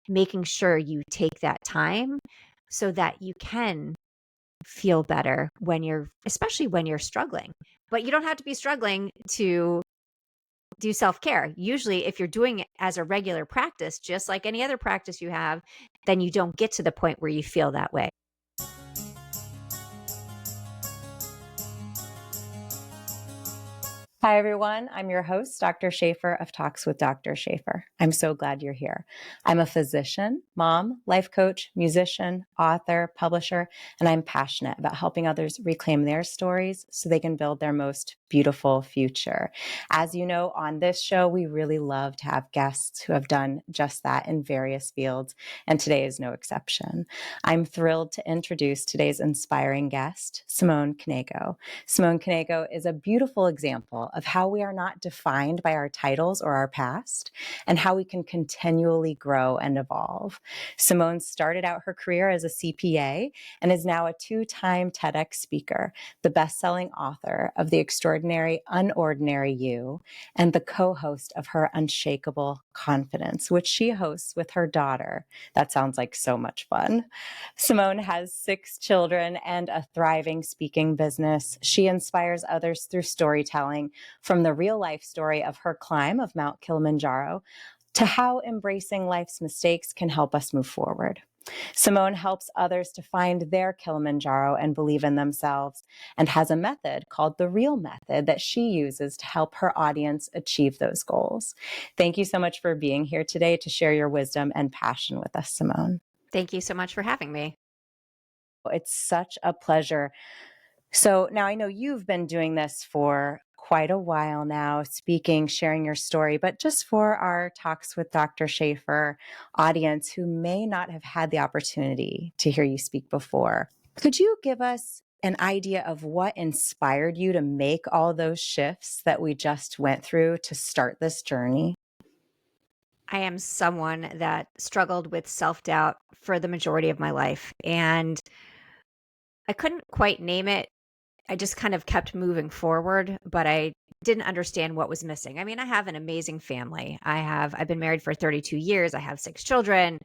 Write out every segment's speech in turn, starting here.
making sure you take that time so that you can feel better especially when you're struggling. But you don't have to be struggling to do self-care. Usually, if you're doing it as a regular practice, just like any other practice you have, then you don't get to the point where you feel that way. Hi, everyone. I'm your host, Dr. Shafer of Talks with Dr. Shafer. I'm so glad you're here. I'm a physician, mom, life coach, musician, author, publisher, and I'm passionate about helping others reclaim their stories so they can build their most beautiful future. As you know, on this show, we really love to have guests who have done just that in various fields, and today is no exception. I'm thrilled to introduce today's inspiring guest, Simone Knego. Simone Knego is a beautiful example of how we are not defined by our titles or our past, and how we can continually grow and evolve. Simone started out her career as a CPA and is now a 2-time TEDx speaker, the best-selling author of The Extraordinary Unordinary You, and the co-host of her Unshakable Confidence, which she hosts with her daughter. That sounds like so much fun. Simone has 6 children and a thriving speaking business. She inspires others through storytelling, from the real life story of her climb of Mount Kilimanjaro to how embracing life's mistakes can help us move forward. Simone helps others to find their Kilimanjaro and believe in themselves, and has a method called the Real Method that she uses to help her audience achieve those goals. Thank you so much for being here today to share your wisdom and passion with us, Simone. Thank you so much for having me. It's such a pleasure. So now I know you've been doing this for quite a while now, speaking, sharing your story, but just for our Talks with Dr. Shafer audience who may not have had the opportunity to hear you speak before, could you give us an idea of what inspired you to make all those shifts that we just went through to start this journey? I am someone that struggled with self-doubt for the majority of my life, and I couldn't quite name it. I just kind of kept moving forward, but I didn't understand what was missing. I mean, I have an amazing family. I've been married for 32 years. I have 6 children.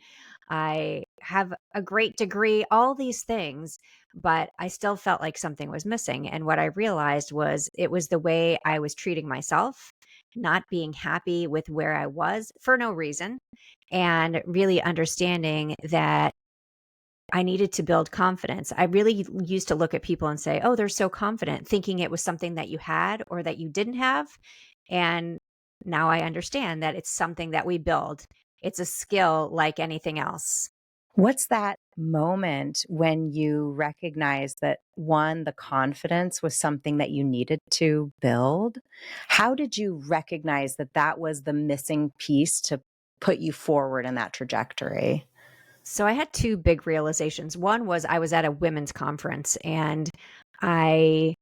I have a great degree, all these things, but I still felt like something was missing. And what I realized was it was the way I was treating myself, not being happy with where I was for no reason, and really understanding that I needed to build confidence. I really used to look at people and say, "Oh, they're so confident," thinking it was something that you had or that you didn't have. And now I understand that it's something that we build. It's a skill like anything else. What's that moment when you recognize that, one, the confidence was something that you needed to build? How did you recognize that that was the missing piece to put you forward in that trajectory? So I had 2 big realizations. One was I was at a women's conference and I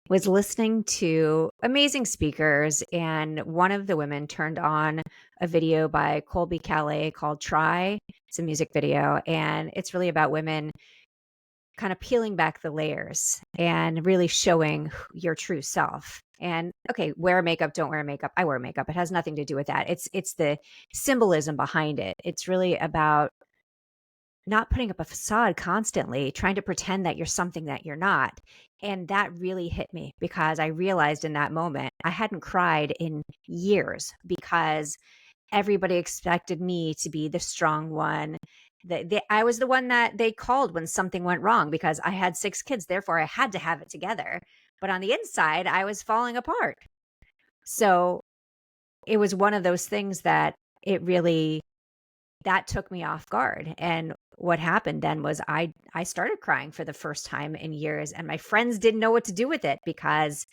was listening to amazing speakers, and one of the women turned on a video by Colby Calais called Try. It's a music video, and it's really about women kind of peeling back the layers and really showing your true self. And okay, wear makeup, don't wear makeup. I wear makeup. It has nothing to do with that. It's the symbolism behind it. It's really about not putting up a facade constantly, trying to pretend that you're something that you're not. And that really hit me because I realized in that moment I hadn't cried in years because everybody expected me to be the strong one. I was the one that they called when something went wrong because I had 6 kids. Therefore, I had to have it together. But on the inside, I was falling apart. So it was one of those things that it really that took me off guard. And what happened then was I started crying for the first time in years, and my friends didn't know what to do with it because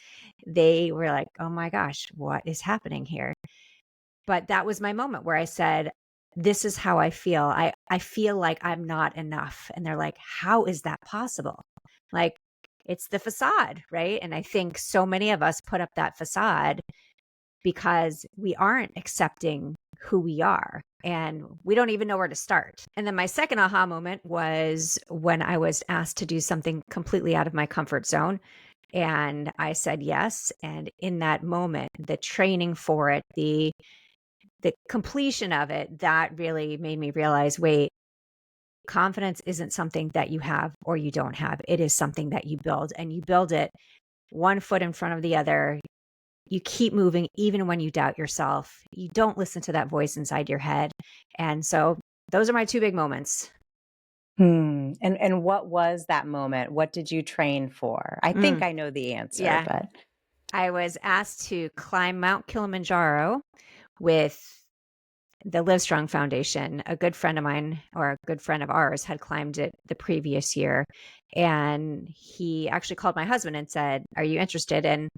they were like, "Oh my gosh, what is happening here?" But that was my moment where I said, "This is how I feel. I feel like I'm not enough." And they're like, "How is that possible?" Like, it's the facade, right? And I think so many of us put up that facade because we aren't accepting who we are and we don't even know where to start. And then my second aha moment was when I was asked to do something completely out of my comfort zone. And I said yes. And in that moment, the training for it, the the completion of it, that really made me realize, wait, confidence isn't something that you have or you don't have. It is something that you build, and you build it one foot in front of the other. You keep moving even when you doubt yourself. You don't listen to that voice inside your head. And so those are my two big moments. And what was that moment? What did you train for? I think Mm, I know the answer, yeah. but I was asked to climb Mount Kilimanjaro with the Livestrong Foundation. A good friend of mine, or a good friend of ours, had climbed it the previous year. And he actually called my husband and said, "Are you interested?" And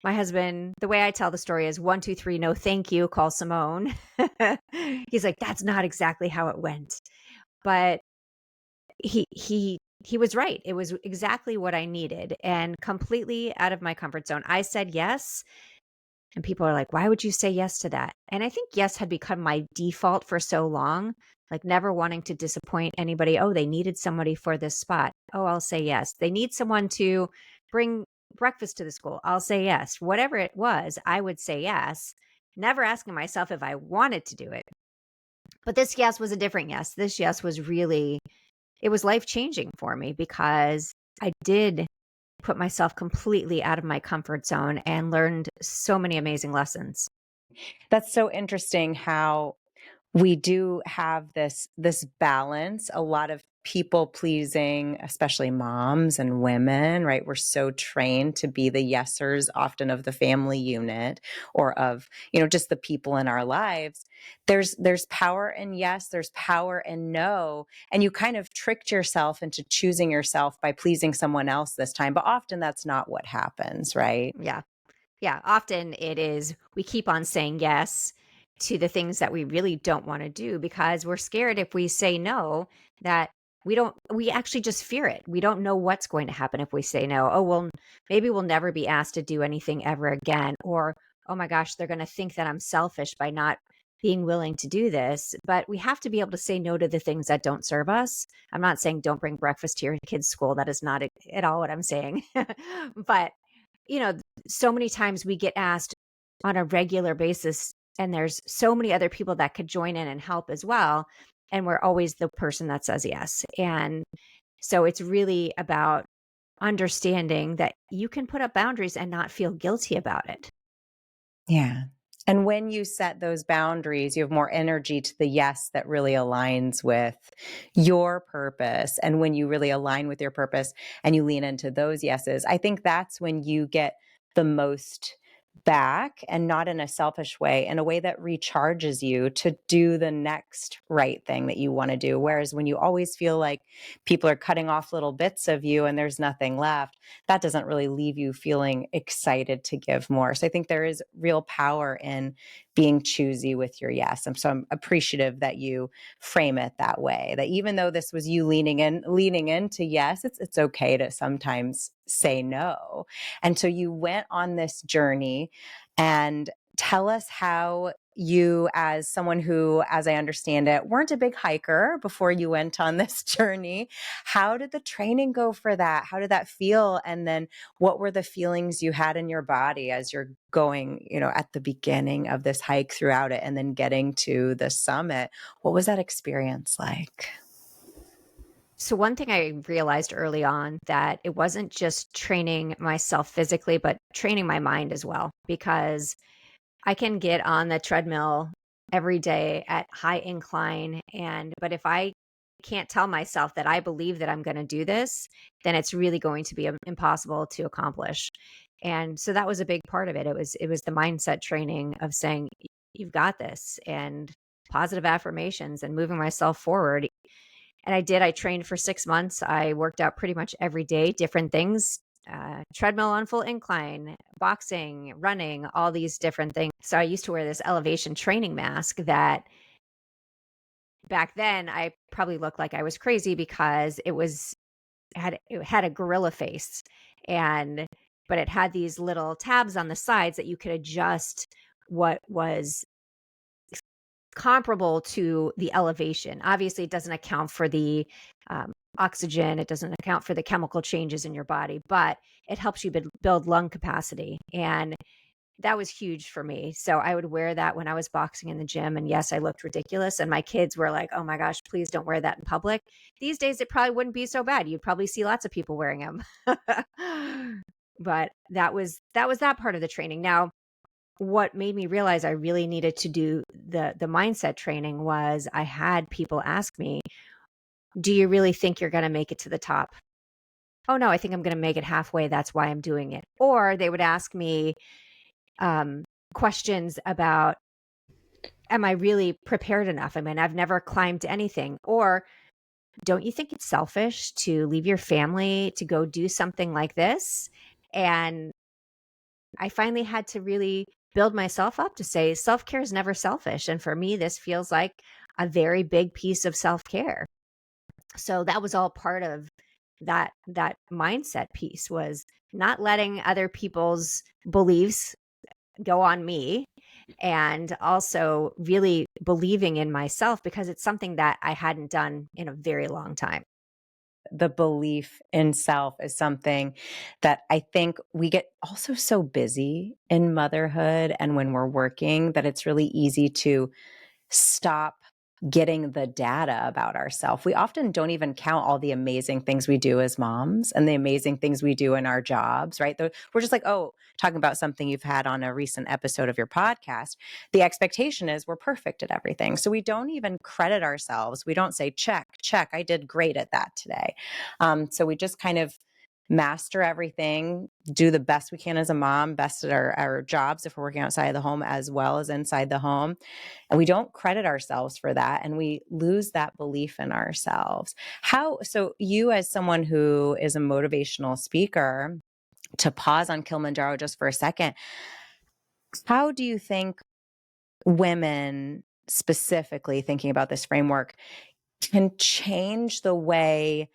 my husband, the way I tell the story is 1, 2, 3, no, thank you, call Simone. He's like, "That's not exactly how it went." But he was right. It was exactly what I needed, and completely out of my comfort zone. I said yes. And people are like, "Why would you say yes to that?" And I think yes had become my default for so long, like never wanting to disappoint anybody. Oh, they needed somebody for this spot. Oh, I'll say yes. They need someone to bring breakfast to the school. I'll say yes. Whatever it was, I would say yes, never asking myself if I wanted to do it. But this yes was a different yes. This yes was really, it was life changing for me because I did put myself completely out of my comfort zone and learned so many amazing lessons. that's so interesting how we do have this balance. A lot of people pleasing, especially moms and women, right? We're so trained to be the yesers, often of the family unit or of, just the people in our lives. There's power in yes, there's power in no. And you kind of tricked yourself into choosing yourself by pleasing someone else this time. But often that's not what happens, right? Yeah. Yeah, often it is we keep on saying yes to the things that we really don't want to do because we're scared if we say no that we actually just fear it. We don't know what's going to happen if we say no. Oh, well, maybe we'll never be asked to do anything ever again. Or, oh my gosh, they're going to think that I'm selfish by not being willing to do this. But we have to be able to say no to the things that don't serve us. I'm not saying don't bring breakfast to your kids' school. That is not at all what I'm saying. But you know, so many times we get asked on a regular basis, and there's so many other people that could join in and help as well. And we're always the person that says yes. And so it's really about understanding that you can put up boundaries and not feel guilty about it. Yeah. And when you set those boundaries, you have more energy to the yes that really aligns with your purpose. And when you really align with your purpose and you lean into those yeses, I think that's when you get the most back, and not in a selfish way, in a way that recharges you to do the next right thing that you want to do. Whereas when you always feel like people are cutting off little bits of you and there's nothing left, that doesn't really leave you feeling excited to give more. So I think there is real power in being choosy with your yes. And so I'm appreciative that you frame it that way. That even though this was you leaning into yes, it's okay to sometimes say no. And so you went on this journey, and tell us how you, as someone who, as I understand it, weren't a big hiker before you went on this journey, how did the training go for that? How did that feel? And then what were the feelings you had in your body as you're going, at the beginning of this hike throughout it and then getting to the summit? What was that experience like? So one thing I realized early on that it wasn't just training myself physically, but training my mind as well, because I can get on the treadmill every day at high incline, but if I can't tell myself that I believe that I'm going to do this, then it's really going to be impossible to accomplish. And so that was a big part of it. It was the mindset training of saying you've got this, and positive affirmations and moving myself forward. And I did. I trained for 6 months. I worked out pretty much every day, different things, treadmill on full incline, boxing, running, all these different things. So I used to wear this elevation training mask that back then I probably looked like I was crazy because it had a gorilla face, and but it had these little tabs on the sides that you could adjust what was comparable to the elevation. Obviously, it doesn't account for the oxygen, it doesn't account for the chemical changes in your body, but it helps you build lung capacity. And that was huge for me. So I would wear that when I was boxing in the gym. And yes, I looked ridiculous. And my kids were like, oh my gosh, please don't wear that in public. These days, it probably wouldn't be so bad. You'd probably see lots of people wearing them. But that was that part of the training. Now, what made me realize I really needed to do the mindset training was I had people ask me, do you really think you're going to make it to the top? Oh no, I think I'm going to make it halfway. That's why I'm doing it. Or they would ask me um, questions about, am I really prepared enough? I mean, I've never climbed anything. Or don't you think it's selfish to leave your family to go do something like this? And I finally had to really build myself up to say self care is never selfish. And for me, this feels like a very big piece of self care. So that was all part of that mindset piece, was not letting other people's beliefs go on me, and also really believing in myself, because it's something that I hadn't done in a very long time. The belief in self is something that I think we get also so busy in motherhood and when we're working that it's really easy to stop getting the data about ourselves. We often don't even count all the amazing things we do as moms and the amazing things we do in our jobs, right? We're just like, oh, talking about something you've had on a recent episode of your podcast. The expectation is we're perfect at everything. So we don't even credit ourselves. We don't say, check, I did great at that today. So we just kind of master everything, do the best we can as a mom, best at our jobs if we're working outside of the home as well as inside the home. And we don't credit ourselves for that. And we lose that belief in ourselves. So you, as someone who is a motivational speaker, to pause on Kilimanjaro just for a second, how do you think women, specifically thinking about this framework, can change the way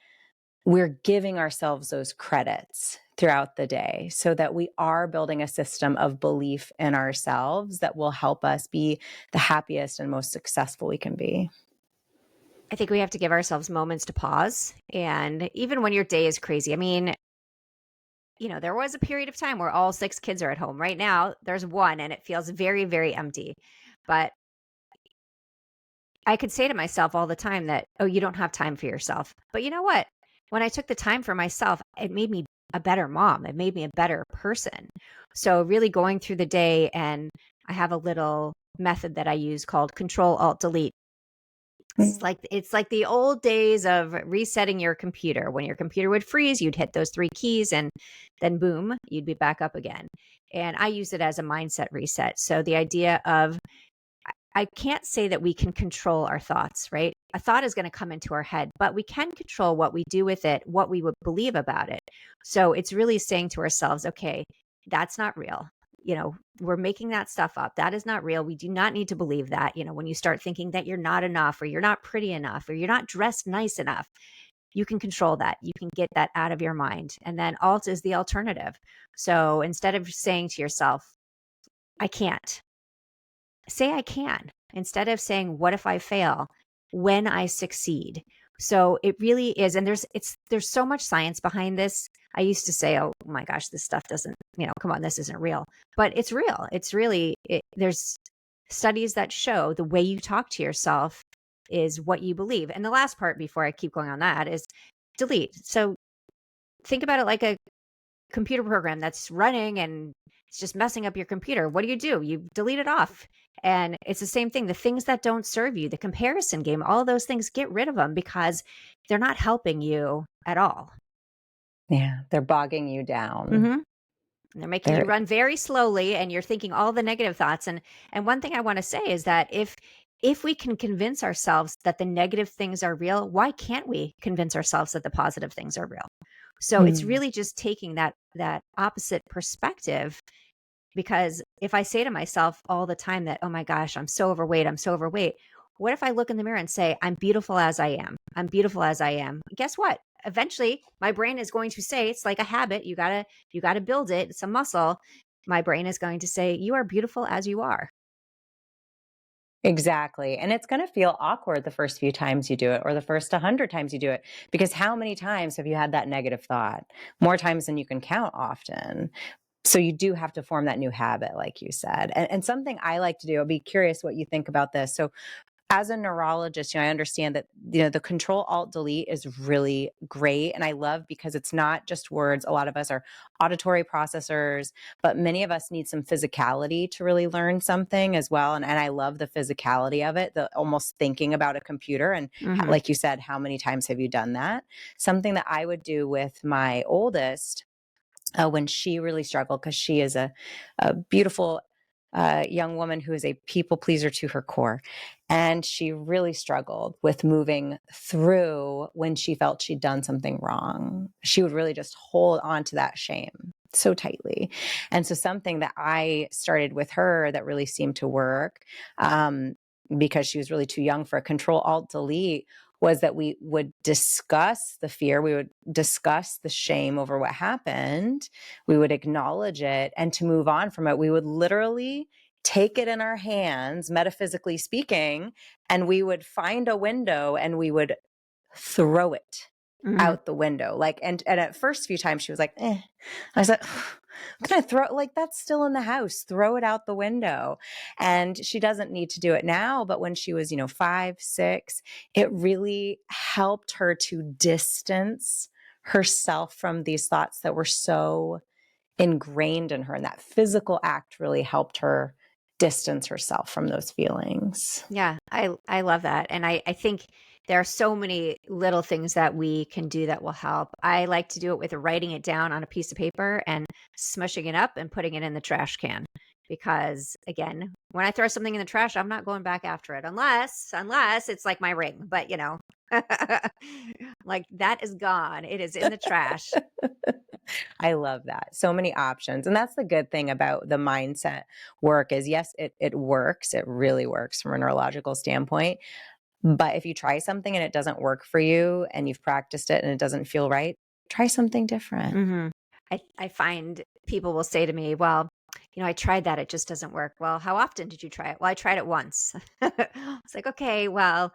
we're giving ourselves those credits throughout the day so that we are building a system of belief in ourselves that will help us be the happiest and most successful we can be? I think we have to give ourselves moments to pause. And even when your day is crazy, I mean, there was a period of time where all 6 kids are at home. Right now, there's one and it feels very, very empty. But I could say to myself all the time that, oh, you don't have time for yourself. But you know what? When I took the time for myself, it made me a better mom. It made me a better person. So really going through the day, and I have a little method that I use called Control Alt Delete. It's like the old days of resetting your computer. When your computer would freeze, you'd hit those 3 keys and then boom, you'd be back up again. And I use it as a mindset reset. So the idea of, I can't say that we can control our thoughts, right? A thought is going to come into our head, but we can control what we do with it, what we would believe about it. So it's really saying to ourselves, okay, that's not real. We're making that stuff up. That is not real. We do not need to believe that. When you start thinking that you're not enough, or you're not pretty enough, or you're not dressed nice enough, you can control that. You can get that out of your mind. And then alt is the alternative. So instead of saying to yourself, I can't, say I can. Instead of saying, what if I fail? When I succeed. So it really is. And there's so much science behind this. I used to say, oh my gosh, this stuff doesn't, come on, this isn't real. But it's real. It's really, there's studies that show the way you talk to yourself is what you believe. And the last part before I keep going on that is delete. So think about it like a computer program that's running and it's just messing up your computer. What do? You delete it off. And it's the same thing. The things that don't serve you, the comparison game, all of those things, get rid of them because they're not helping you at all. Yeah, they're bogging you down. Mm-hmm. They're making you run very slowly, and you're thinking all the negative thoughts. And one thing I want to say is that if we can convince ourselves that the negative things are real, why can't we convince ourselves that the positive things are real? So it's really just taking that opposite perspective. Because if I say to myself all the time that, oh my gosh, I'm so overweight. What if I look in the mirror and say, I'm beautiful as I am? I'm beautiful as I am. Guess what? Eventually my brain is going to say, it's like a habit. You gotta build it. It's a muscle. My brain is going to say, you are beautiful as you are. Exactly. And it's going to feel awkward the first few times you do it, or the first 100 times you do it, because how many times have you had that negative thought? More times than you can count often. So you do have to form that new habit, like you said. And something I like to do, I'll be curious what you think about this. So as a neurologist, I understand that, the control alt delete is really great. And I love because it's not just words. A lot of us are auditory processors, but many of us need some physicality to really learn something as well. And I love the physicality of it, the almost thinking about a computer. And Mm-hmm. like you said, how many times have you done that? Something that I would do with my oldest when she really struggled, because she is a beautiful young woman who is a people pleaser to her core. And she really struggled with moving through when she felt she'd done something wrong. She would really just hold on to that shame so tightly. And so something that I started with her that really seemed to work, because she was really too young for a control alt delete, was that we would discuss the fear, we would discuss the shame over what happened, we would acknowledge it, and to move on from it, we would literally take it in our hands, metaphysically speaking, and we would find a window and we would throw it Mm-hmm. out the window. Like, and at first few times she was like, eh. I was like, I'm gonna throw it, like, that's still in the house, throw it out the window. And she doesn't need to do it now, but when she was, 5, 6, it really helped her to distance herself from these thoughts that were so ingrained in her. And that physical act really helped her distance herself from those feelings. Yeah, I love that. And I think there are so many little things that we can do that will help. I like to do it with writing it down on a piece of paper and smushing it up and putting it in the trash can. Because again, when I throw something in the trash, I'm not going back after it unless it's like my ring. But like that is gone. It is in the trash. I love that. So many options. And that's the good thing about the mindset work is, yes, it works. It really works from a neurological standpoint. But if you try something and it doesn't work for you and you've practiced it and it doesn't feel right, try something different. Hmm. I find people will say to me, well, I tried that. It just doesn't work. Well, how often did you try it? Well, I tried it once. It's like, okay, well,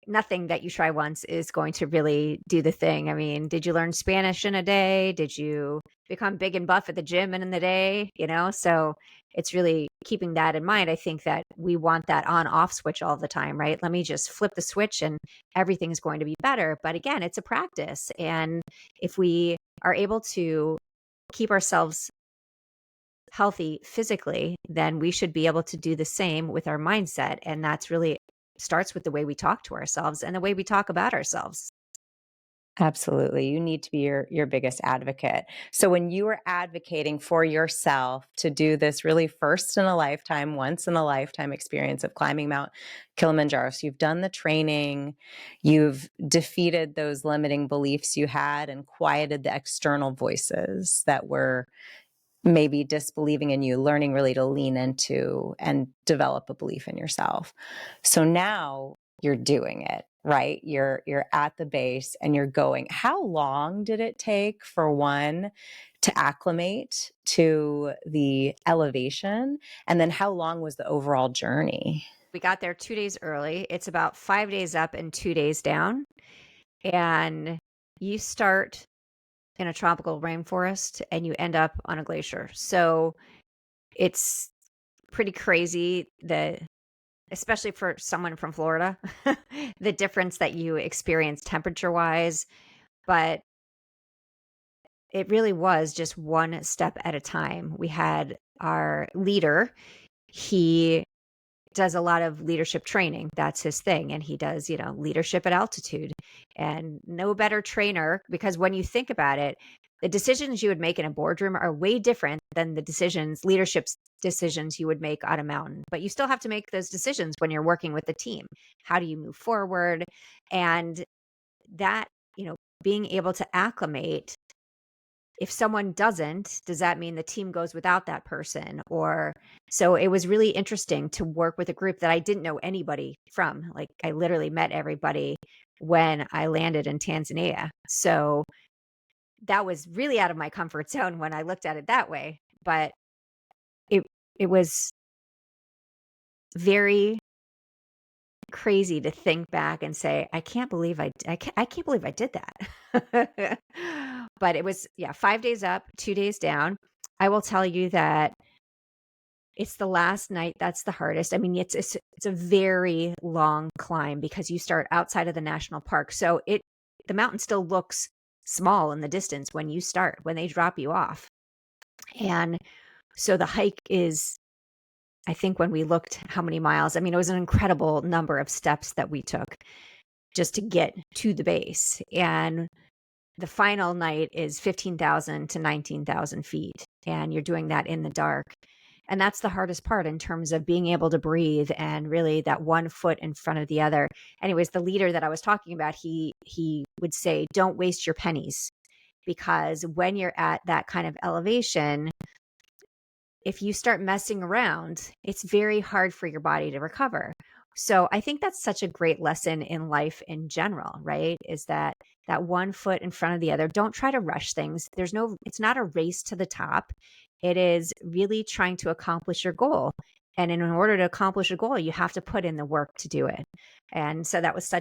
nothing that you try once is going to really do the thing. I mean, did you learn Spanish in a day? Did you become big and buff at the gym in the day? So it's really keeping that in mind. I think that we want that on off switch all the time, right? Let me just flip the switch and everything's going to be better. But again, it's a practice. And if we are able to keep ourselves healthy physically, then we should be able to do the same with our mindset. And that's really starts with the way we talk to ourselves and the way we talk about ourselves. Absolutely. You need to be your biggest advocate. So when you are advocating for yourself to do this really first in a lifetime, once in a lifetime experience of climbing Mount Kilimanjaro, so you've done the training, you've defeated those limiting beliefs you had and quieted the external voices that were maybe disbelieving in you, learning really to lean into and develop a belief in yourself. So now you're doing it, right? You're at the base and you're going. How long did it take for one to acclimate to the elevation? And then how long was the overall journey? We got there 2 days early. It's about 5 days up and 2 days down. And you start in a tropical rainforest and you end up on a glacier. So it's pretty crazy that, especially for someone from Florida, the difference that you experience temperature wise. But it really was just one step at a time. We had our leader. He does a lot of leadership training. That's his thing. And he does, leadership at altitude. And no better trainer, because when you think about it, the decisions you would make in a boardroom are way different than the leadership decisions you would make on a mountain. But you still have to make those decisions when you're working with a team. How do you move forward? And that, being able to acclimate. If someone doesn't, does that mean the team goes without that person? Or so it was really interesting to work with a group that I didn't know anybody from. Like I literally met everybody when I landed in Tanzania. So that was really out of my comfort zone when I looked at it that way. But it it was very crazy to think back and say, I can't believe I can't believe I did that. But it was, yeah, 5 days up, 2 days down. I will tell you that it's the last night that's the hardest. I mean, it's a very long climb because you start outside of the national park. So the mountain still looks small in the distance when you start, when they drop you off. And so the hike is, I think when we looked how many miles, I mean, it was an incredible number of steps that we took just to get to the base. And the final night is 15,000 to 19,000 feet. And you're doing that in the dark. And that's the hardest part in terms of being able to breathe and really that one foot in front of the other. Anyways, the leader that I was talking about, he would say, don't waste your pennies, because when you're at that kind of elevation, if you start messing around, it's very hard for your body to recover. So I think that's such a great lesson in life in general, right? Is that one foot in front of the other. Don't try to rush things. It's not a race to the top. It is really trying to accomplish your goal. And in order to accomplish a goal, you have to put in the work to do it. And so that was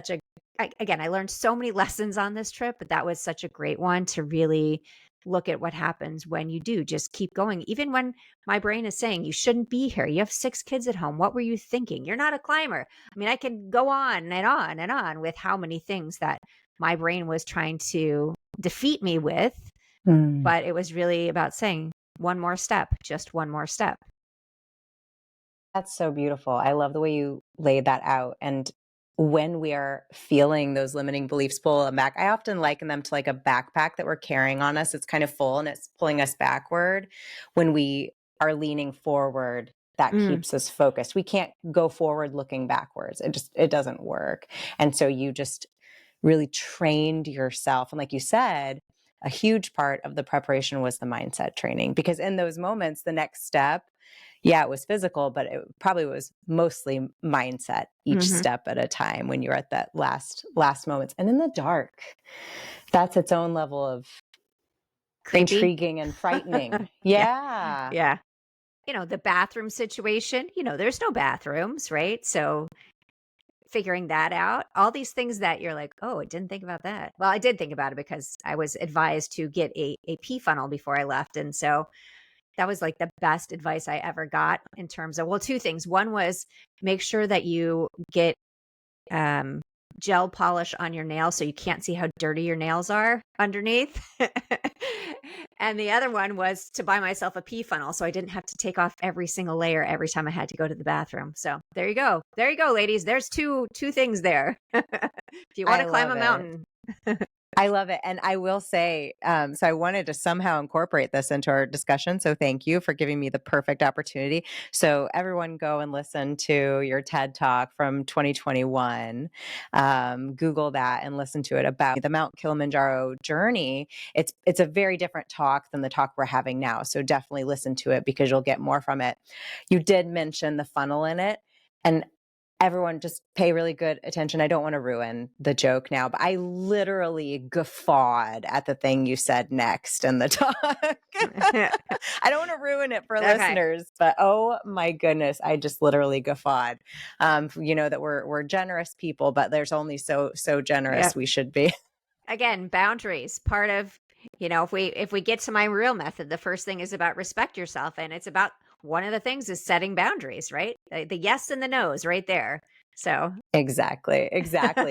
again, I learned so many lessons on this trip, but that was such a great one to really look at what happens when you do just keep going. Even when my brain is saying, you shouldn't be here. You have 6 kids at home. What were you thinking? You're not a climber. I mean, I can go on and on and on with how many things that my brain was trying to defeat me with. But it was really about saying one more step, just one more step. That's so beautiful. I love the way you laid that out. And when we are feeling those limiting beliefs pull them back, I often liken them to like a backpack that we're carrying on us. It's kind of full and it's pulling us backward. When we are leaning forward, that keeps us focused. We can't go forward looking backwards. It doesn't work. And so you just really trained yourself. And like you said, a huge part of the preparation was the mindset training, because in those moments, the next step, yeah, it was physical, but it probably was mostly mindset each step at a time when you're at that last moments. And in the dark, that's its own level of Creepy. intriguing and frightening. Yeah. Yeah. Yeah. The bathroom situation, there's no bathrooms, right? So figuring that out, all these things that you're like, oh, I didn't think about that. Well, I did think about it because I was advised to get a pee funnel before I left. And so that was like the best advice I ever got in terms of, well, 2 things. One was make sure that you get gel polish on your nails so you can't see how dirty your nails are underneath. And the other one was to buy myself a pee funnel so I didn't have to take off every single layer every time I had to go to the bathroom. So there you go. There you go, ladies. There's two things there. If you want I to climb love a it. mountain. I love it. And I will say, so I wanted to somehow incorporate this into our discussion. So thank you for giving me the perfect opportunity. So everyone go and listen to your TED Talk from 2021. Google that and listen to it about the Mount Kilimanjaro journey. It's a very different talk than the talk we're having now. So definitely listen to it because you'll get more from it. You did mention the funnel in it. And everyone just pay really good attention. I don't want to ruin the joke now, but I literally guffawed at the thing you said next in the talk. I don't want to ruin it for listeners, but oh my goodness, I just literally guffawed. That we're generous people, but there's only so generous we should be. Again, boundaries. Part of, if we get to my real method, the first thing is about respect yourself. And it's about, one of the things is setting boundaries, right? The yes and the no's right there. So Exactly.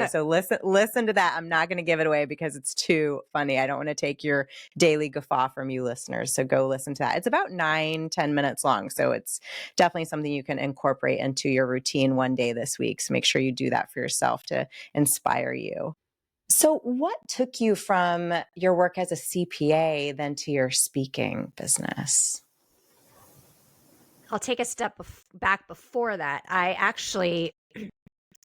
So listen to that. I'm not going to give it away because it's too funny. I don't want to take your daily guffaw from you listeners. So go listen to that. It's about 9-10 minutes long. So it's definitely something you can incorporate into your routine one day this week. So make sure you do that for yourself to inspire you. So what took you from your work as a CPA then to your speaking business? I'll take a step back before that.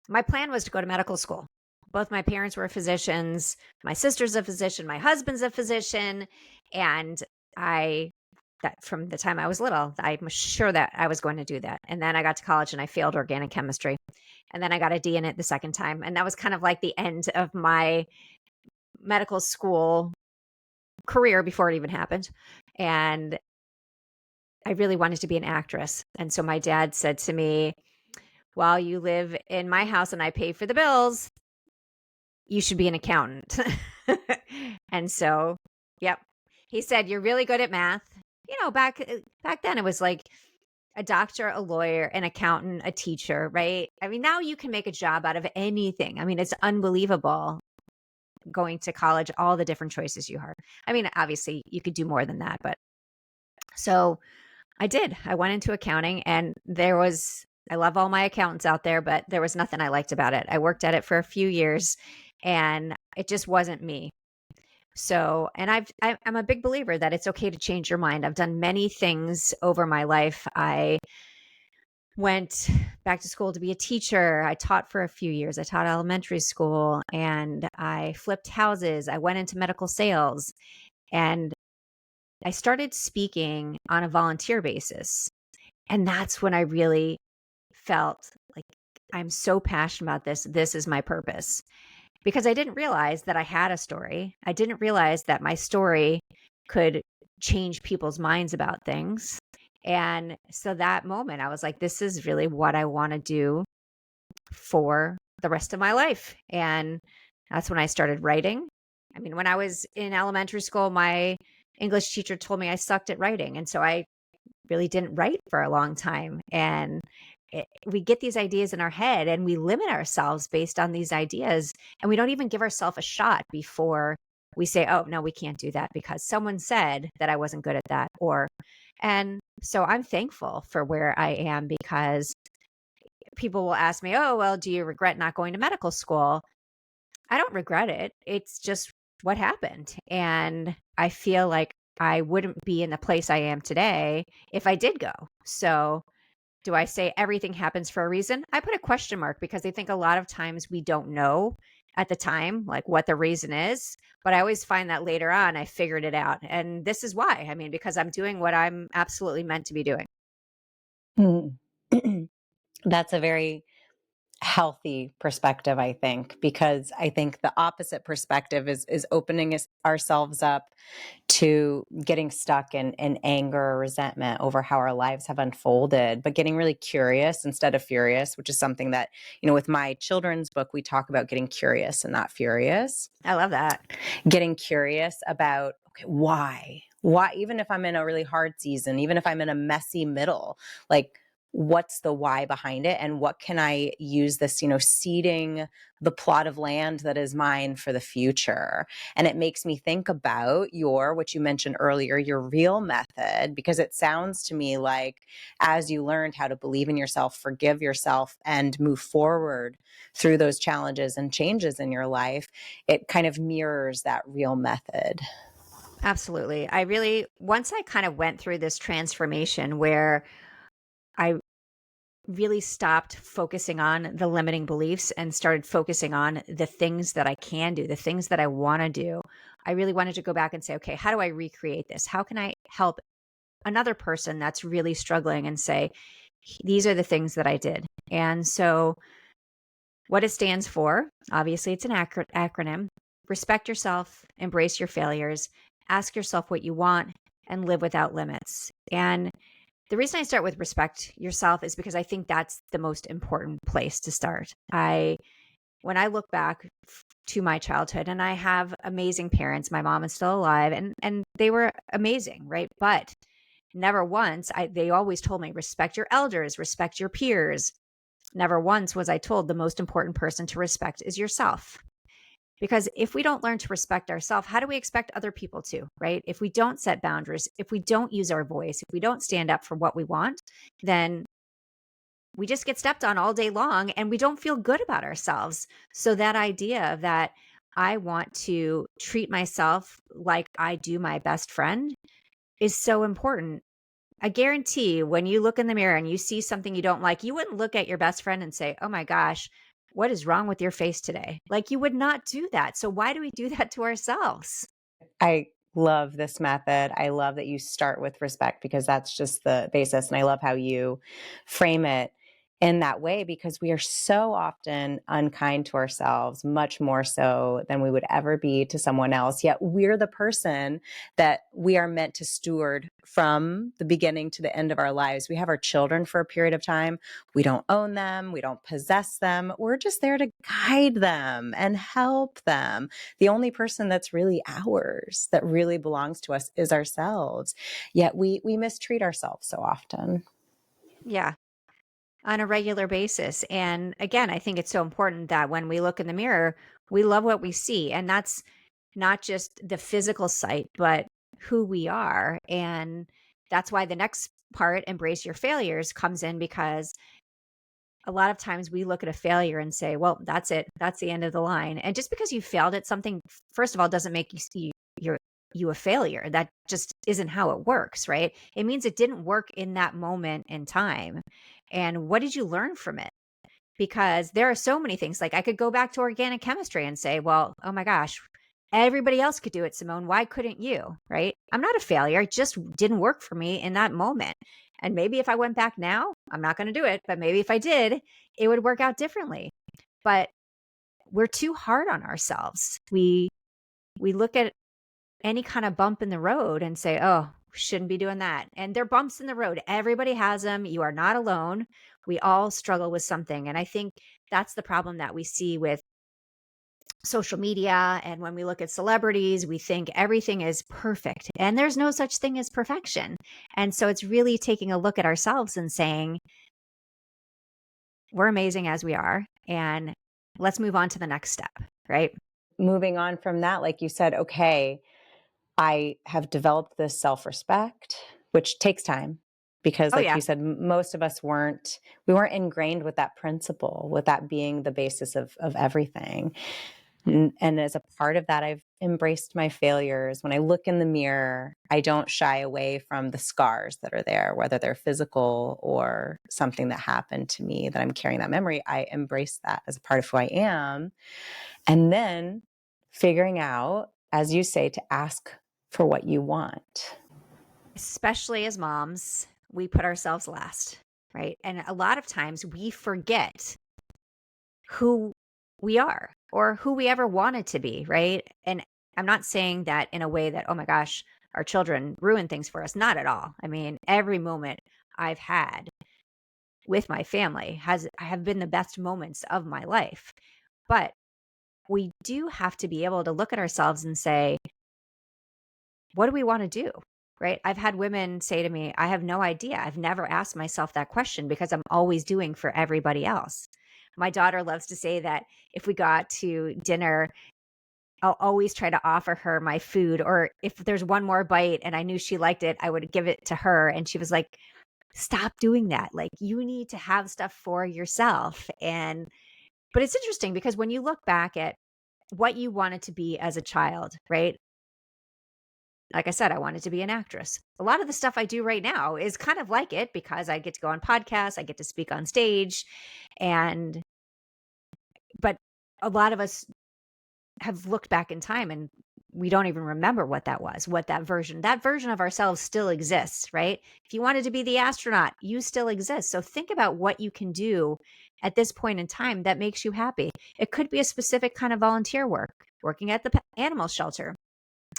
My plan was to go to medical school. Both my parents were physicians. My sister's a physician. My husband's a physician. And that from the time I was little, I was sure that I was going to do that. And then I got to college and I failed organic chemistry. And then I got a D in it the second time. And that was kind of like the end of my medical school career before it even happened. And I really wanted to be an actress. And so my dad said to me, while you live in my house and I pay for the bills, you should be an accountant. And so, yep. He said, you're really good at math. back then it was like a doctor, a lawyer, an accountant, a teacher, right? I mean, now you can make a job out of anything. I mean, it's unbelievable going to college, all the different choices you have. I mean, obviously you could do more than that, but so I did. I went into accounting and I love all my accountants out there, but there was nothing I liked about it. I worked at it for a few years and it just wasn't me. So, and I'm a big believer that it's okay to change your mind. I've done many things over my life. I went back to school to be a teacher. I taught for a few years. I taught elementary school and I flipped houses. I went into medical sales and I started speaking on a volunteer basis. And that's when I really felt like I'm so passionate about this. This is my purpose. Because I didn't realize that I had a story. I didn't realize that my story could change people's minds about things. And so that moment, I was like, this is really what I want to do for the rest of my life. And that's when I started writing. I mean, when I was in elementary school, my English teacher told me I sucked at writing. And so I really didn't write for a long time. And we get these ideas in our head and we limit ourselves based on these ideas. And we don't even give ourselves a shot before we say, oh, no, we can't do that because someone said that I wasn't good at that. And so I'm thankful for where I am because people will ask me, oh, well, do you regret not going to medical school? I don't regret it. It's just what happened. And I feel like I wouldn't be in the place I am today if I did go. So, do I say everything happens for a reason? I put a question mark because I think a lot of times we don't know at the time, like what the reason is. But I always find that later on, I figured it out. And this is why. I mean, because I'm doing what I'm absolutely meant to be doing. Mm. That's a very healthy perspective, I think, because I think the opposite perspective is opening ourselves up to getting stuck in anger or resentment over how our lives have unfolded, but getting really curious instead of furious, which is something that, with my children's book, we talk about getting curious and not furious. I love that. Getting curious about, okay, why, even if I'm in a really hard season, even if I'm in a messy middle, like, what's the why behind it and what can I use this, seeding the plot of land that is mine for the future. And it makes me think about what you mentioned earlier, your real method, because it sounds to me like as you learned how to believe in yourself, forgive yourself, and move forward through those challenges and changes in your life, it kind of mirrors that real method. Absolutely. Once I kind of went through this transformation where I really stopped focusing on the limiting beliefs and started focusing on the things that I can do, the things that I want to do. I really wanted to go back and say, okay, how do I recreate this? How can I help another person that's really struggling and say, these are the things that I did? And so, what it stands for, obviously, it's an acronym: respect yourself, embrace your failures, ask yourself what you want, and live without limits. And the reason I start with respect yourself is because I think that's the most important place to start. When I look back to my childhood, and I have amazing parents, my mom is still alive, and they were amazing, right? But never once, they always told me, respect your elders, respect your peers. Never once was I told the most important person to respect is yourself. Because if we don't learn to respect ourselves, how do we expect other people to, right? If we don't set boundaries, if we don't use our voice, if we don't stand up for what we want, then we just get stepped on all day long and we don't feel good about ourselves. So that idea that I want to treat myself like I do my best friend is so important. I guarantee when you look in the mirror and you see something you don't like, you wouldn't look at your best friend and say, oh my gosh, what is wrong with your face today? Like, you would not do that. So why do we do that to ourselves? I love this method. I love that you start with respect because that's just the basis. And I love how you frame it. in that way because we are so often unkind to ourselves, much more so than we would ever be to someone else. Yet we're the person that we are meant to steward from the beginning to the end of our lives. We have our children for a period of time. We don't own them. We don't possess them. We're just there to guide them and help them. The only person that's really ours, that really belongs to us, is ourselves. Yet we mistreat ourselves so often. Yeah, on a regular basis. And again, I think it's so important that when we look in the mirror, we love what we see. And that's not just the physical sight, but who we are. And that's why the next part, embrace your failures, comes in, because a lot of times we look at a failure and say, well, that's it. That's the end of the line. And just because you failed at something, first of all, doesn't make you see you a failure. That just isn't how it works, right? It means it didn't work in that moment in time. And what did you learn from it? Because there are so many things. Like, I could go back to organic chemistry and say, well, oh my gosh, everybody else could do it, Simone. Why couldn't you? Right? I'm not a failure. It just didn't work for me in that moment. And maybe if I went back now, I'm not going to do it, but maybe if I did, it would work out differently. But we're too hard on ourselves. We look at any kind of bump in the road and say, oh, shouldn't be doing that. And they're bumps in the road. Everybody has them. You are not alone. We all struggle with something. And I think that's the problem that we see with social media. And when we look at celebrities, we think everything is perfect, and there's no such thing as perfection. And so it's really taking a look at ourselves and saying, we're amazing as we are, and let's move on to the next step, right? Moving on from that, like you said, okay, I have developed this self-respect, which takes time because, Oh, like yeah. you said, most of us we weren't ingrained with that principle, with that being the basis of everything. And as a part of that, I've embraced my failures. When I look in the mirror, I don't shy away from the scars that are there, whether they're physical or something that happened to me that I'm carrying that memory. I embrace that as a part of who I am. And then figuring out, as you say, to ask for what you want. Especially as moms, we put ourselves last, right? And a lot of times we forget who we are or who we ever wanted to be, right? And I'm not saying that in a way that, oh my gosh, our children ruin things for us. Not at all. I mean, every moment I've had with my family have been the best moments of my life. But we do have to be able to look at ourselves and say, what do we want to do? Right? I've had women say to me, I have no idea. I've never asked myself that question because I'm always doing for everybody else. My daughter loves to say that if we got to dinner, I'll always try to offer her my food, or if there's one more bite and I knew she liked it, I would give it to her. And she was like, stop doing that. Like, you need to have stuff for yourself. But it's interesting because when you look back at what you wanted to be as a child, right? Like I said, I wanted to be an actress. A lot of the stuff I do right now is kind of like it because I get to go on podcasts, I get to speak on stage, and but a lot of us have looked back in time and we don't even remember what that was, what that version of ourselves still exists, right? If you wanted to be the astronaut, you still exist. So think about what you can do at this point in time that makes you happy. It could be a specific kind of volunteer work, working at the animal shelter.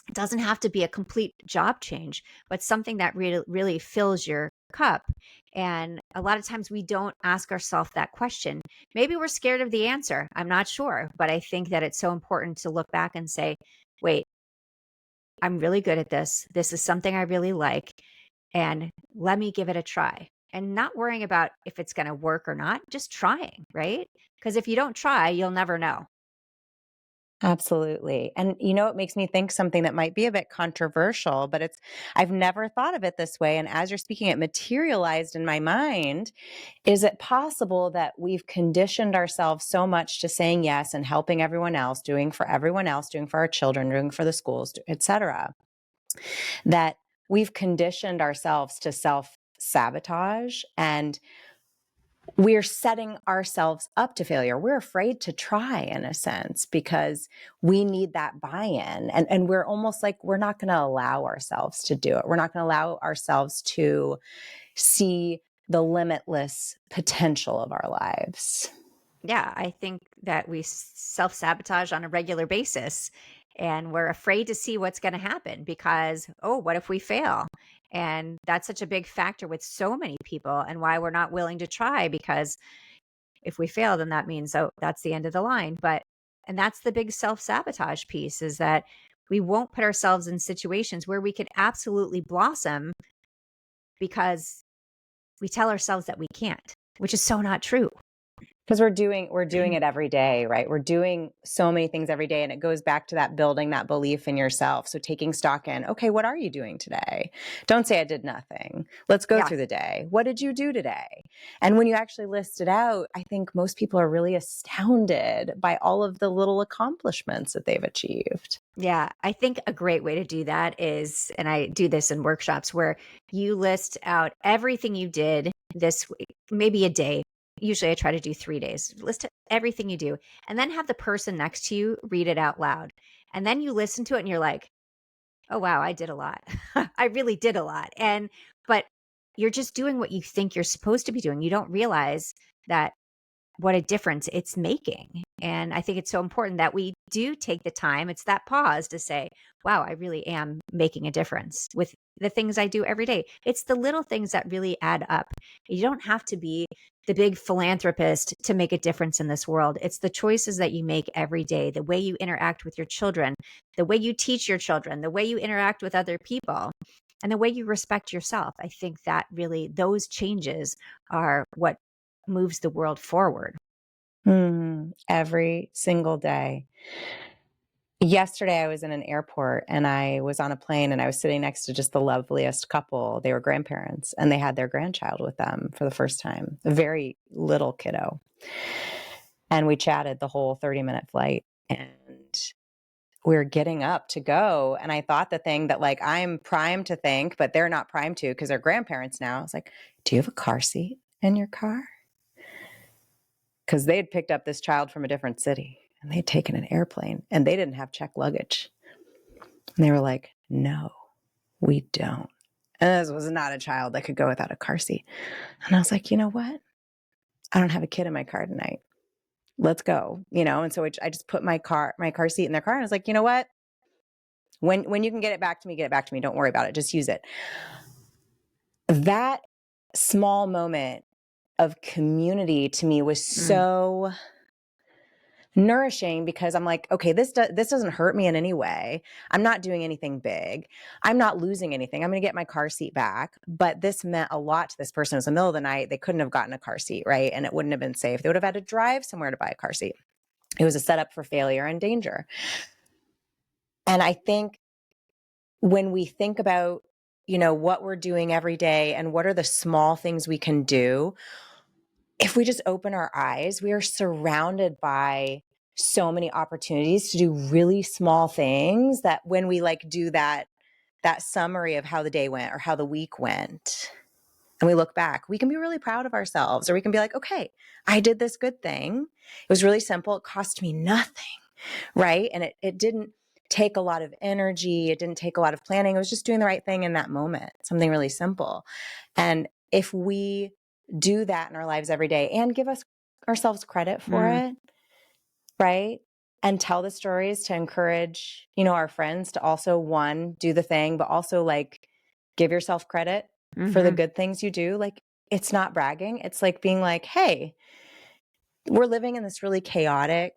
It doesn't have to be a complete job change, but something that really fills your cup. And a lot of times we don't ask ourselves that question. Maybe we're scared of the answer. I'm not sure, but I think that it's so important to look back and say, wait, I'm really good at this. This is something I really like, and let me give it a try. And not worrying about if it's going to work or not, just trying, right? Because if you don't try, you'll never know. Absolutely. And it makes me think something that might be a bit controversial, but I've never thought of it this way. And as you're speaking, it materialized in my mind. Is it possible that we've conditioned ourselves so much to saying yes and helping everyone else, doing for everyone else, doing for our children, doing for the schools, et cetera, that we've conditioned ourselves to self-sabotage, and we're setting ourselves up to failure. We're afraid to try, in a sense, because we need that buy-in. And we're almost like we're not going to allow ourselves to do it. We're not going to allow ourselves to see the limitless potential of our lives. Yeah, I think that we self-sabotage on a regular basis, and we're afraid to see what's going to happen because, oh, what if we fail? And that's such a big factor with so many people, and why we're not willing to try, because if we fail, then that means, oh, that's the end of the line. And that's the big self-sabotage piece, is that we won't put ourselves in situations where we could absolutely blossom because we tell ourselves that we can't, which is so not true. Because we're doing it every day, right? We're doing so many things every day. And it goes back to that building that belief in yourself. So taking stock in, okay, what are you doing today? Don't say I did nothing. Let's go Yeah. through the day. What did you do today? And when you actually list it out, I think most people are really astounded by all of the little accomplishments that they've achieved. Yeah, I think a great way to do that is, and I do this in workshops, where you list out everything you did this week, maybe a day. Usually I try to do 3 days. List everything you do, and then have the person next to you read it out loud. And then you listen to it and you're like, oh, wow, I did a lot. I really did a lot. But you're just doing what you think you're supposed to be doing. You don't realize that what a difference it's making. And I think it's so important that we do take the time. It's that pause to say, wow, I really am making a difference with the things I do every day. It's the little things that really add up. You don't have to be the big philanthropist to make a difference in this world. It's the choices that you make every day, the way you interact with your children, the way you teach your children, the way you interact with other people, and the way you respect yourself. I think that really, those changes are what moves the world forward. Every single day. Yesterday, I was in an airport and I was on a plane and I was sitting next to just the loveliest couple. They were grandparents and they had their grandchild with them for the first time, a very little kiddo. And we chatted the whole 30-minute flight and we were getting up to go. And I thought the thing that like I'm primed to think, but they're not primed to because they're grandparents now. I was like, do you have a car seat in your car? Because they had picked up this child from a different city and they'd taken an airplane and they didn't have checked luggage. And they were like, no, we don't. And this was not a child that could go without a car seat. And I was like, you know what? I don't have a kid in my car tonight. Let's go. And so I just put my car seat in their car. And I was like, you know what? When you can get it back to me, get it back to me. Don't worry about it. Just use it. That small moment of community to me was so nourishing because I'm like, okay, this doesn't hurt me in any way. I'm not doing anything big. I'm not losing anything. I'm going to get my car seat back. But this meant a lot to this person. It was the middle of the night. They couldn't have gotten a car seat, right? And it wouldn't have been safe. They would have had to drive somewhere to buy a car seat. It was a setup for failure and danger. And I think when we think about, what we're doing every day and what are the small things we can do, if we just open our eyes, we are surrounded by so many opportunities to do really small things that when we do that summary of how the day went or how the week went, and we look back, we can be really proud of ourselves, or we can be like, okay, I did this good thing. It was really simple. It cost me nothing, right? And it didn't take a lot of energy. It didn't take a lot of planning. It was just doing the right thing in that moment, something really simple. And if we do that in our lives every day and give ourselves credit for it, right? And tell the stories to encourage, our friends to also, one, do the thing, but also give yourself credit for the good things you do. It's not bragging. It's being like, hey, we're living in this really chaotic,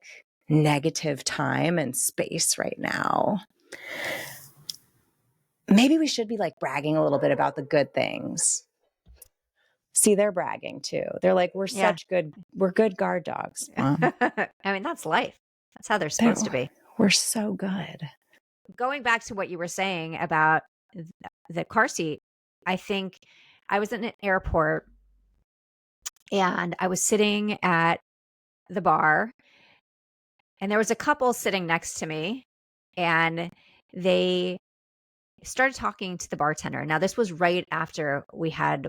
negative time and space right now. Maybe we should be bragging a little bit about the good things. See, they're bragging too. They're like, we're good guard dogs, Mom. I mean, that's life. That's how they're supposed to be. We're so good. Going back to what you were saying about the car seat, I think I was in an airport and I was sitting at the bar and there was a couple sitting next to me and they started talking to the bartender. Now, this was right after we had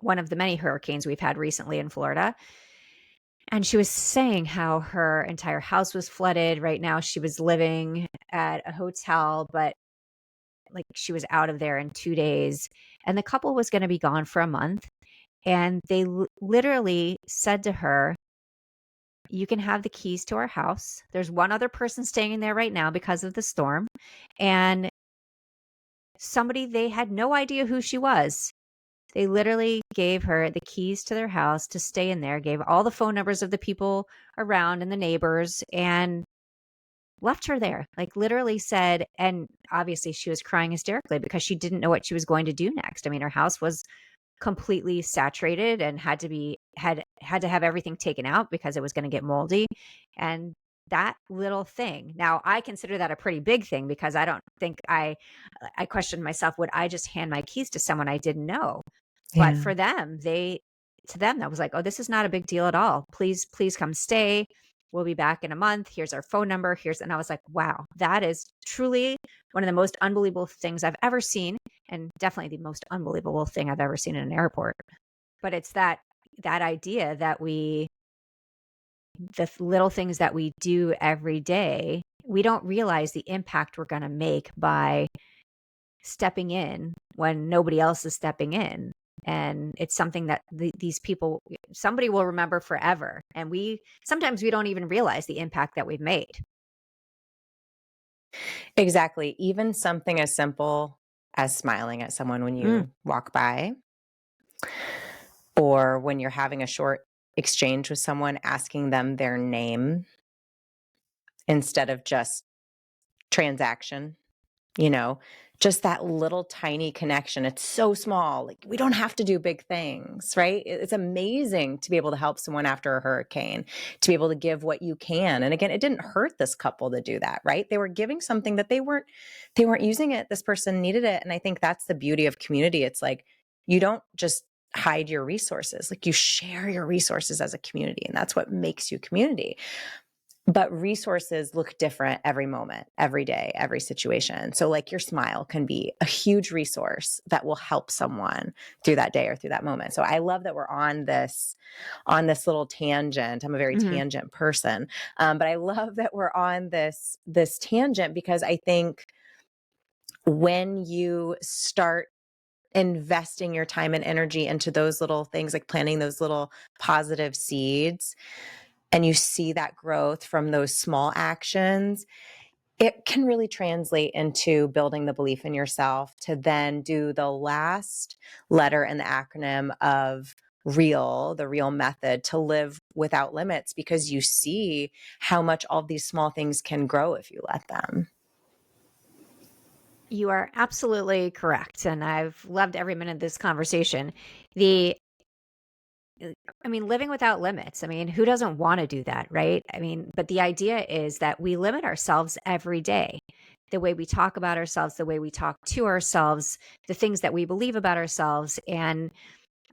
one of the many hurricanes we've had recently in Florida. And she was saying how her entire house was flooded. Right now, she was living at a hotel, but she was out of there in 2 days. And the couple was going to be gone for a month. And they literally said to her, you can have the keys to our house. There's one other person staying in there right now because of the storm. And somebody, they had no idea who she was. They literally gave her the keys to their house to stay in there, gave all the phone numbers of the people around and the neighbors, and left her there. Like, literally said, and obviously she was crying hysterically because she didn't know what she was going to do next. I mean, her house was completely saturated and had to have everything taken out because it was going to get moldy. And that little thing, now I consider that a pretty big thing, because I don't think I questioned myself, would I just hand my keys to someone I didn't know? But Yeah. for them, to them, that was like, oh, this is not a big deal at all. Please come stay. We'll be back in a month. Here's our phone number. And I was like, wow, that is truly one of the most unbelievable things I've ever seen, and definitely the most unbelievable thing I've ever seen in an airport. But it's that idea that the little things that we do every day, we don't realize the impact we're going to make by stepping in when nobody else is stepping in. And it's something that these people, somebody will remember forever. And sometimes we don't even realize the impact that we've made. Exactly. Even something as simple as smiling at someone when you walk by, or when you're having a short exchange with someone, asking them their name instead of just transaction, you know, just that little tiny connection. It's so small. Like, we don't have to do big things, right? It's amazing to be able to help someone after a hurricane, to be able to give what you can. And again, it didn't hurt this couple to do that, right? They were giving something that they weren't using it. This person needed it. And I think that's the beauty of community. It's like, you don't just hide your resources, like, you share your resources as a community, and that's what makes you community. But resources look different every moment, every day, every situation. So, like, your smile can be a huge resource that will help someone through that day or through that moment. So I love that we're on this little tangent. I'm a very tangent person, but I love that we're on this tangent, because I think when you start investing your time and energy into those little things, like planting those little positive seeds, and you see that growth from those small actions, it can really translate into building the belief in yourself to then do the last letter in the acronym of REAL, the REAL method, to live without limits, because you see how much all these small things can grow if you let them. You are absolutely correct. And I've loved every minute of this conversation. I mean, living without limits. I mean, who doesn't want to do that, right? I mean, but the idea is that we limit ourselves every day. The way we talk about ourselves, the way we talk to ourselves, the things that we believe about ourselves. And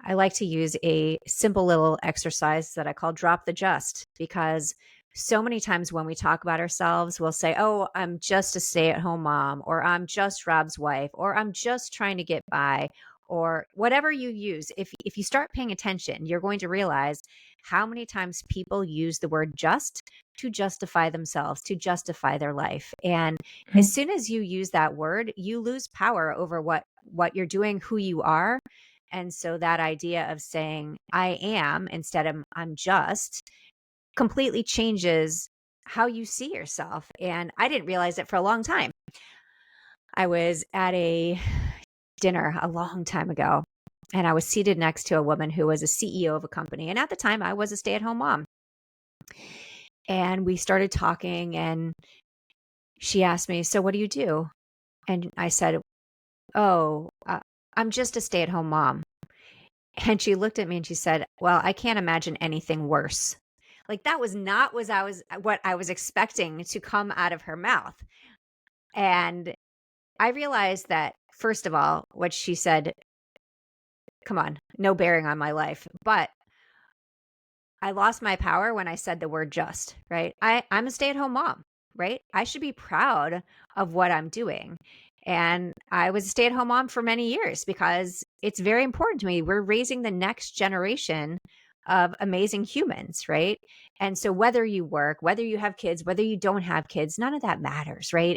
I like to use a simple little exercise that I call drop the just, because so many times when we talk about ourselves, we'll say, oh, I'm just a stay-at-home mom, or I'm just Rob's wife, or I'm just trying to get by, or whatever you use. If you start paying attention, you're going to realize how many times people use the word just to justify themselves, to justify their life. And as soon as you use that word, you lose power over what you're doing, who you are. And so that idea of saying I am instead of I'm just completely changes how you see yourself. And I didn't realize it for a long time. I was at a dinner a long time ago, and I was seated next to a woman who was a CEO of a company. And at the time, I was a stay-at-home mom. And we started talking, and she asked me, so what do you do? And I said, oh, I'm just a stay-at-home mom. And she looked at me and she said, well, I can't imagine anything worse. Like, that was not what I was expecting to come out of her mouth. And I realized that, first of all, what she said, come on, no bearing on my life. But I lost my power when I said the word just, right? I'm a stay-at-home mom, right? I should be proud of what I'm doing. And I was a stay-at-home mom for many years because it's very important to me. We're raising the next generation of amazing humans, right? And so whether you work, whether you have kids, whether you don't have kids, none of that matters, right?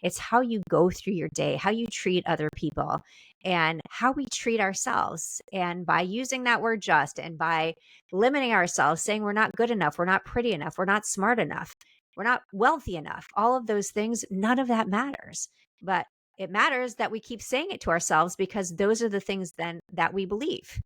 It's how you go through your day, how you treat other people, and how we treat ourselves. And by using that word just, and by limiting ourselves, saying we're not good enough, we're not pretty enough, we're not smart enough, we're not wealthy enough, all of those things, none of that matters. But it matters that we keep saying it to ourselves, because those are the things then that we believe.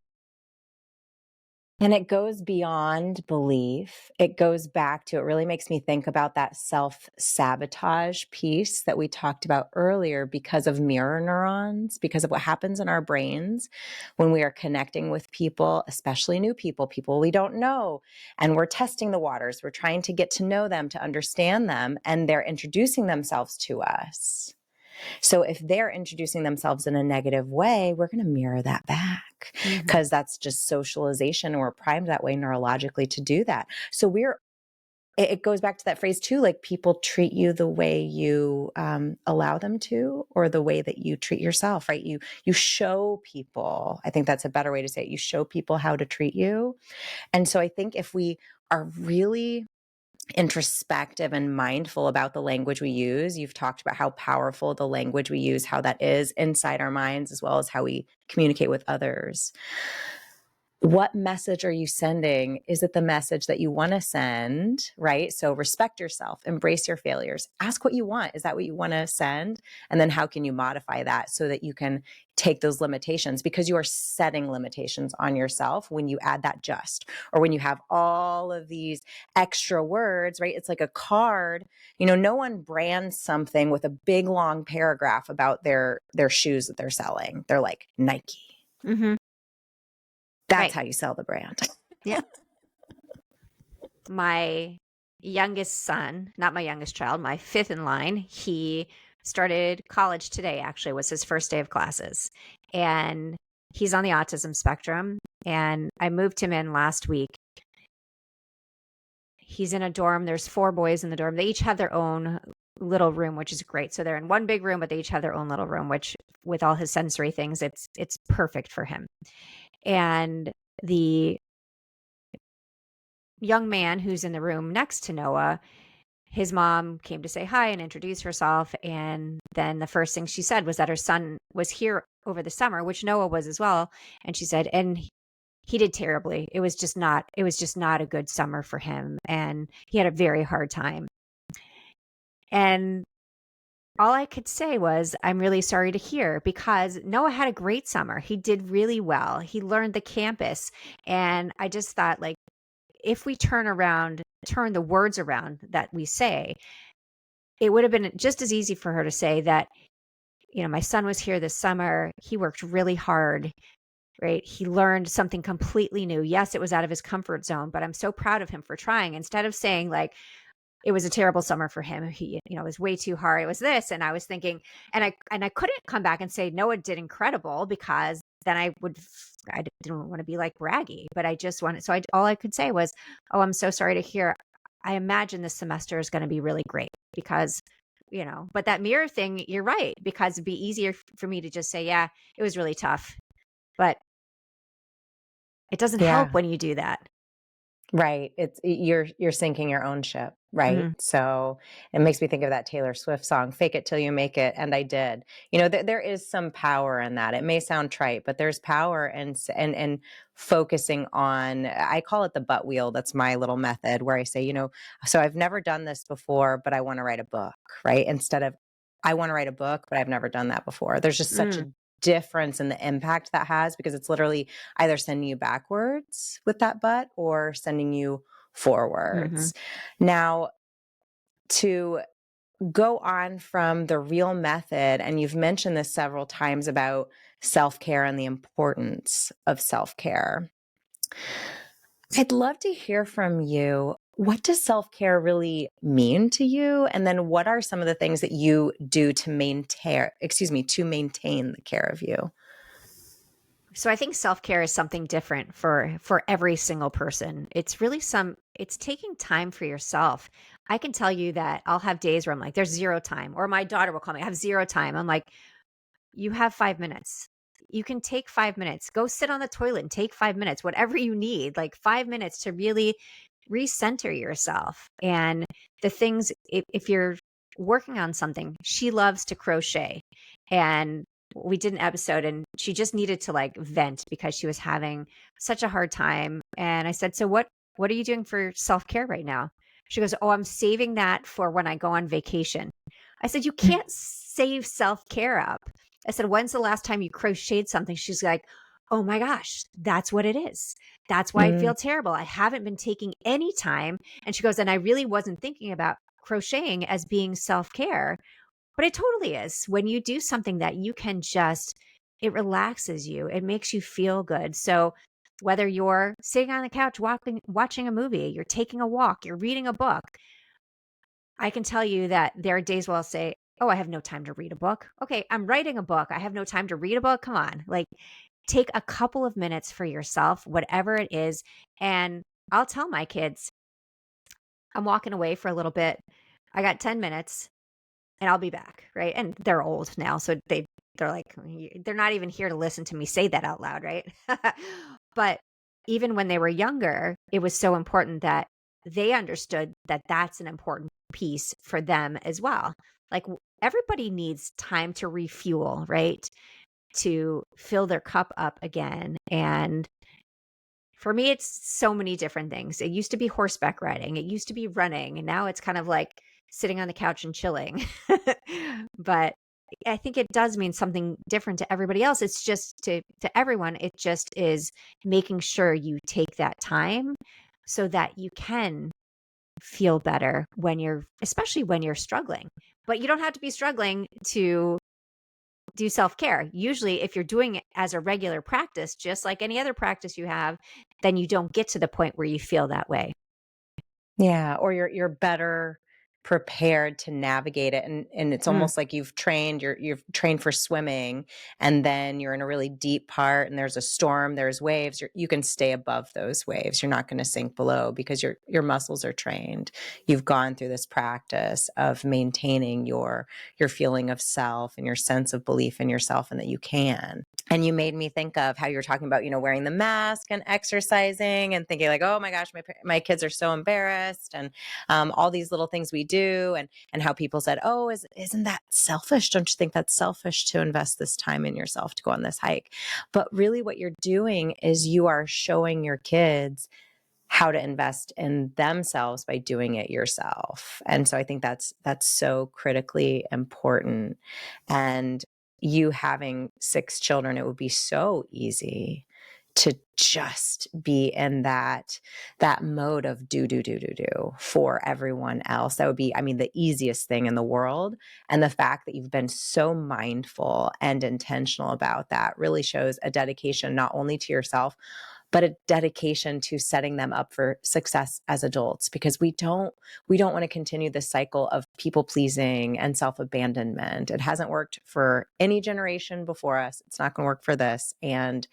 And it goes beyond belief. It goes back to, it really makes me think about that self-sabotage piece that we talked about earlier, because of mirror neurons, because of what happens in our brains when we are connecting with people, especially new people, people we don't know. And we're testing the waters. We're trying to get to know them, to understand them, and they're introducing themselves to us. So if they're introducing themselves in a negative way, we're going to mirror that back, because that's just socialization, and we're primed that way neurologically to do that. So it goes back to that phrase too, like, people treat you the way you allow them to, or the way that you treat yourself, right? You show people, I think that's a better way to say it. You show people how to treat you. And so I think if we are really introspective and mindful about the language we use. You've talked about how powerful the language we use, how that is inside our minds, as well as how we communicate with others. What message are you sending? Is it the message that you want to send, right? So respect yourself, embrace your failures, ask what you want. Is that what you want to send? And then how can you modify that so that you can take those limitations, because you are setting limitations on yourself when you add that just, or when you have all of these extra words, right? It's like a card. No one brands something with a big long paragraph about their shoes that they're selling. They're like Nike. Mm-hmm. That's Right. how you sell the brand. Yeah. My youngest son, not my youngest child, my fifth in line, he started college today, actually, was his first day of classes. And he's on the autism spectrum. And I moved him in last week. He's in a dorm. There's 4 boys in the dorm. They each have their own little room, which is great. So they're in one big room, but they each have their own little room, which, with all his sensory things, it's perfect for him. And the young man who's in the room next to Noah, his mom came to say hi and introduce herself. And then the first thing she said was that her son was here over the summer, which Noah was as well. And she said, and he did terribly. It was just not a good summer for him. And he had a very hard time. And all I could say was, I'm really sorry to hear, because Noah had a great summer. He did really well. He learned the campus. And I just thought, like, if we turn the words around that we say, it would have been just as easy for her to say that, my son was here this summer. He worked really hard, right? He learned something completely new. Yes, it was out of his comfort zone, but I'm so proud of him for trying, instead of saying, like, it was a terrible summer for him. He, it was way too hard. It was this. And I was thinking, and I couldn't come back and say, Noah did incredible, because then I didn't want to be like braggy, but I just wanted, so all I could say was, oh, I'm so sorry to hear. I imagine this semester is going to be really great, because, but that mirror thing, you're right, because it'd be easier for me to just say, yeah, it was really tough, but it doesn't help Yeah. when you do that. Right. You're sinking your own ship, right? Mm-hmm. So it makes me think of that Taylor Swift song, "Fake It Till You Make It," and I did. There is some power in that. It may sound trite, but there's power and focusing on, I call it the butt wheel. That's my little method where I say, so I've never done this before, but I want to write a book, right? Instead of, I want to write a book, but I've never done that before. There's just such a difference in the impact that has, because it's literally either sending you backwards with that butt or sending you forwards. Now, to go on from the real method, and you've mentioned this several times about self-care and the importance of self-care. I'd love to hear from you. What does self-care really mean to you? And then what are some of the things that you do to maintain the care of you? So I think self-care is something different for every single person. It's really it's taking time for yourself. I can tell you that I'll have days where I'm like, there's zero time, or my daughter will call me, I have zero time. I'm like, you have 5 minutes. you can take 5 minutes, go sit on the toilet and take 5 minutes, whatever you need, like 5 minutes to really recenter yourself. And the things, if you're working on something, she loves to crochet. And we did an episode and she just needed to like vent because she was having such a hard time. And I said, so what are you doing for self-care right now? She goes, oh, I'm saving that for when I go on vacation. I said, you can't save self-care up. I said, when's the last time you crocheted something? She's like, oh my gosh, that's what it is. That's why I Mm. feel terrible. I haven't been taking any time. And she goes, and I really wasn't thinking about crocheting as being self-care, but it totally is. When you do something that you can just, it relaxes you, it makes you feel good. So whether you're sitting on the couch watching a movie, you're taking a walk, you're reading a book, I can tell you that there are days where I'll say, oh, I have no time to read a book. Okay, I'm writing a book. I have no time to read a book. Come on. Like, take a couple of minutes for yourself, whatever it is. And I'll tell my kids, I'm walking away for a little bit. I got 10 minutes and I'll be back, right? And they're old now, so they're like, they're not even here to listen to me say that out loud, right? But even when they were younger, it was so important that they understood that that's an important piece for them as well. Like, everybody needs time to refuel, right? To fill their cup up again. And for me, it's so many different things. It used to be horseback riding, it used to be running, and now it's kind of like sitting on the couch and chilling. But I think it does mean something different to everybody else. It's just to everyone, it just is making sure you take that time so that you can feel better when you're, especially when you're struggling. But you don't have to be struggling to do self-care. Usually, if you're doing it as a regular practice, just like any other practice you have, then you don't get to the point where you feel that way. Yeah, or you're better prepared to navigate it, and it's Mm. almost like you've trained for swimming, and then you're in a really deep part and there's a storm, there's waves, you can stay above those waves. You're not going to sink below because your muscles are trained. You've gone through this practice of maintaining your feeling of self and your sense of belief in yourself and that you can. And you made me think of how you were talking about, wearing the mask and exercising and thinking like, oh my gosh, my kids are so embarrassed, and all these little things we do, and how people said, oh, isn't that selfish? Don't you think that's selfish to invest this time in yourself to go on this hike? But really what you're doing is you are showing your kids how to invest in themselves by doing it yourself. And so I think that's so critically important. And you having 6 children, it would be so easy to just be in that mode of do for everyone else. That would be, I mean, the easiest thing in the world. And the fact that you've been so mindful and intentional about that really shows a dedication not only to yourself, but a dedication to setting them up for success as adults, because we don't want to continue this cycle of people pleasing and self-abandonment. It hasn't worked for any generation before us. It's not going to work for this. And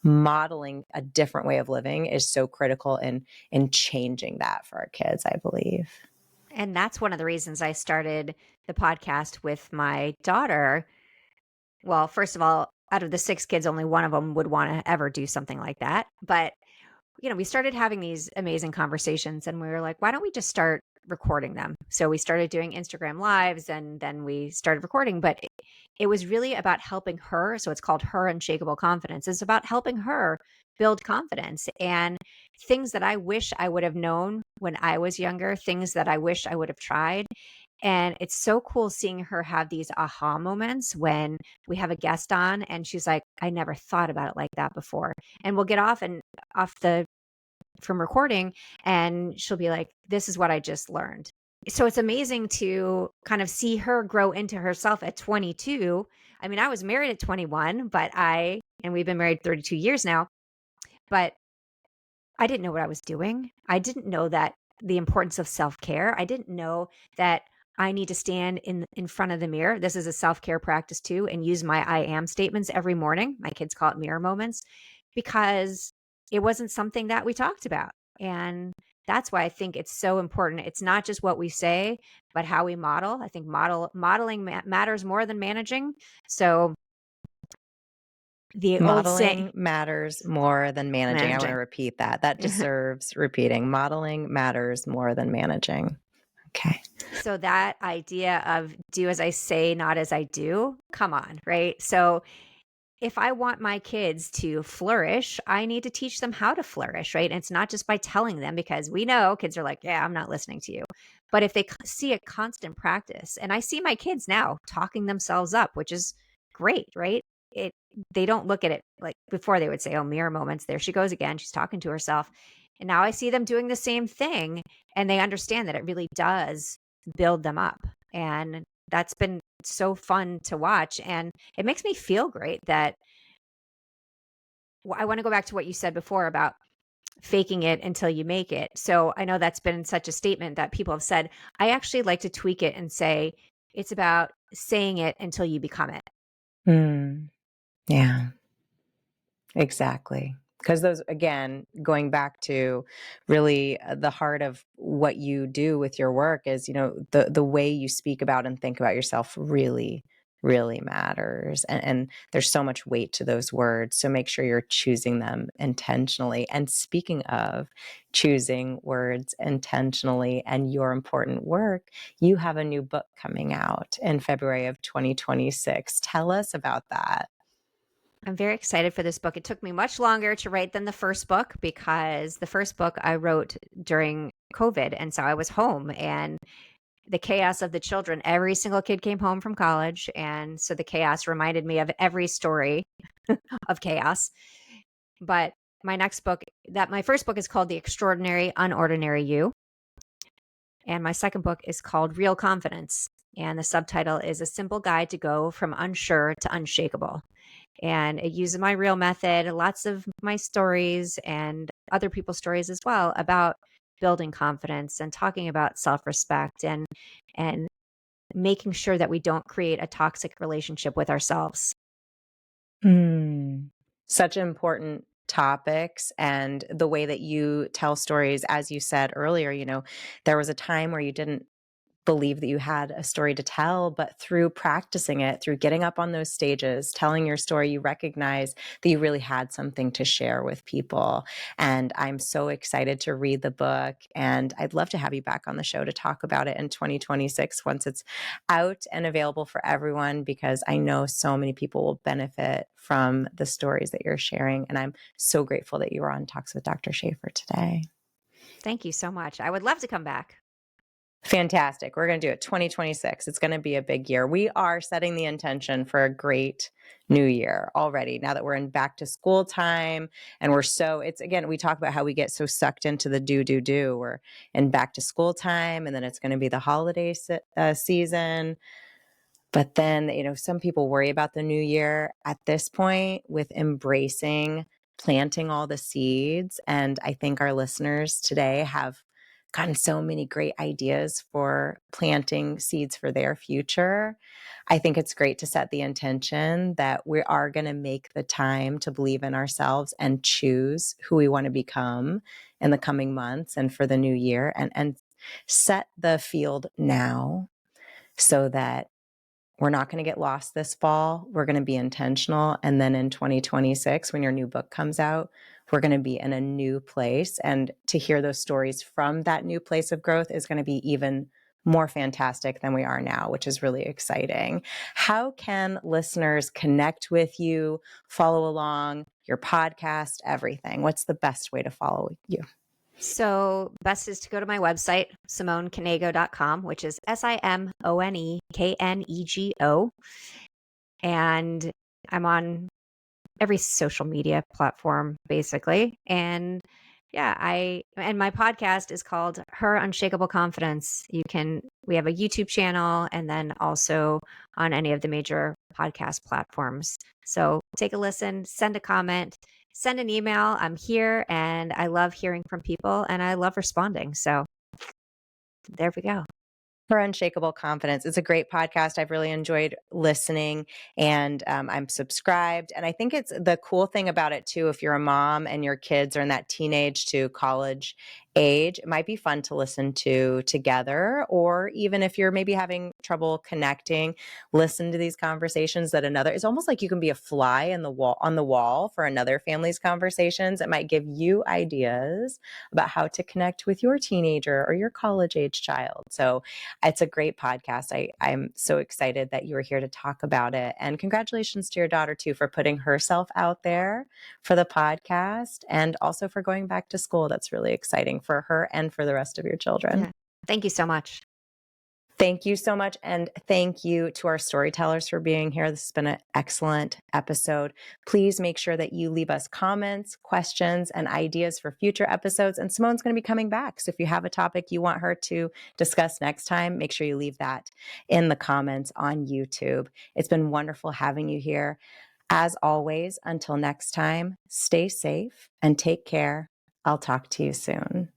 modeling a different way of living is so critical in changing that for our kids, I believe. And that's one of the reasons I started the podcast with my daughter. Well, first of all, out of the 6 kids, only one of them would want to ever do something like that. But we started having these amazing conversations and we were like, why don't we just start recording them? So we started doing Instagram lives and then we started recording, but it was really about helping her. So it's called Her Unshakable Confidence. It's about helping her build confidence and things that I wish I would have known when I was younger, things that I wish I would have tried. And it's so cool seeing her have these aha moments when we have a guest on and she's like, I never thought about it like that before. And we'll get off the from recording and she'll be like, this is what I just learned. So it's amazing to kind of see her grow into herself at 22. I mean, I was married at 21, and we've been married 32 years now, but I didn't know what I was doing. I didn't know that the importance of self-care. I didn't know that I need to stand in front of the mirror. This is a self-care practice too, and use my I am statements every morning. My kids call it mirror moments because it wasn't something that we talked about. And that's why I think it's so important. It's not just what we say, but how we model. I think modeling matters more than managing. So The old saying, Modeling matters more than managing. I want to repeat that. That deserves repeating. Modeling matters more than managing. Okay. So that idea of do as I say, not as I do, come on, right? So if I want my kids to flourish, I need to teach them how to flourish, right? And it's not just by telling them, because we know kids are like, yeah, I'm not listening to you. But if they see a constant practice, and I see my kids now talking themselves up, which is great, right? It They don't look at it like before. They would say, oh, mirror moments. There she goes again. She's talking to herself. And now I see them doing the same thing, and they understand that it really does build them up. And that's been so fun to watch. And it makes me feel great that I want to go back to what you said before about faking it until you make it. So I know that's been such a statement that people have said. I actually like to tweak it and say it's about saying it until you become it. Yeah, exactly. Because those, again, going back to really the heart of what you do with your work is, the way you speak about and think about yourself really, really matters. And there's so much weight to those words. So make sure you're choosing them intentionally. And speaking of choosing words intentionally and your important work, you have a new book coming out in February of 2026. Tell us about that. I'm very excited for this book. It took me much longer to write than the first book, because the first book I wrote during COVID. And so I was home, and the chaos of the children, every single kid came home from college. And so the chaos reminded me of every story of chaos. But my first book is called The Extraordinary Unordinary You. And my second book is called Real Confidence. And the subtitle is A Simple Guide to Go from Unsure to Unshakable. And it uses my real method, lots of my stories and other people's stories as well, about building confidence and talking about self-respect and making sure that we don't create a toxic relationship with ourselves. Such important topics, and the way that you tell stories, as you said earlier, there was a time where you didn't believe that you had a story to tell, but through practicing it, through getting up on those stages, telling your story, you recognize that you really had something to share with people. And I'm so excited to read the book, and I'd love to have you back on the show to talk about it in 2026 once it's out and available for everyone, because I know so many people will benefit from the stories that you're sharing. And I'm so grateful that you were on Talks with Dr. Shafer today. Thank you so much. I would love to come back. Fantastic. We're going to do it 2026. It's going to be a big year. We are setting the intention for a great new year already, now that we're in back to school time. And it's again, we talk about how we get so sucked into the do. We're in back to school time, and then it's going to be the holiday season. But then, some people worry about the new year at this point with embracing planting all the seeds. And I think our listeners today have gotten so many great ideas for planting seeds for their future. I think it's great to set the intention that we are going to make the time to believe in ourselves and choose who we want to become in the coming months and for the new year, and set the field now so that we're not going to get lost this fall. We're going to be intentional. And then in 2026, when your new book comes out, we're going to be in a new place. And to hear those stories from that new place of growth is going to be even more fantastic than we are now, which is really exciting. How can listeners connect with you, follow along, your podcast, everything? What's the best way to follow you? So best is to go to my website, SimoneKnego.com, which is SimoneKnego. And I'm on every social media platform, basically. And yeah, and my podcast is called Her Unshakable Confidence. We have a YouTube channel, and then also on any of the major podcast platforms. So take a listen, send a comment, send an email. I'm here, and I love hearing from people, and I love responding. So there we go. Her Unshakable Confidence. It's a great podcast. I've really enjoyed listening, and I'm subscribed. And I think it's the cool thing about it too, if you're a mom and your kids are in that teenage to college age, it might be fun to listen to together. Or even if you're maybe having trouble connecting, listen to these conversations that it's almost like you can be a fly in the wall on the wall for another family's conversations. It might give you ideas about how to connect with your teenager or your college age child. So it's a great podcast. I'm so excited that you were here to talk about it. And congratulations to your daughter too for putting herself out there for the podcast, and also for going back to school. That's really exciting for her and for the rest of your children. Yeah. Thank you so much. Thank you so much. And thank you to our storytellers for being here. This has been an excellent episode. Please make sure that you leave us comments, questions, and ideas for future episodes. And Simone's going to be coming back. So if you have a topic you want her to discuss next time, make sure you leave that in the comments on YouTube. It's been wonderful having you here. As always, until next time, stay safe and take care. I'll talk to you soon.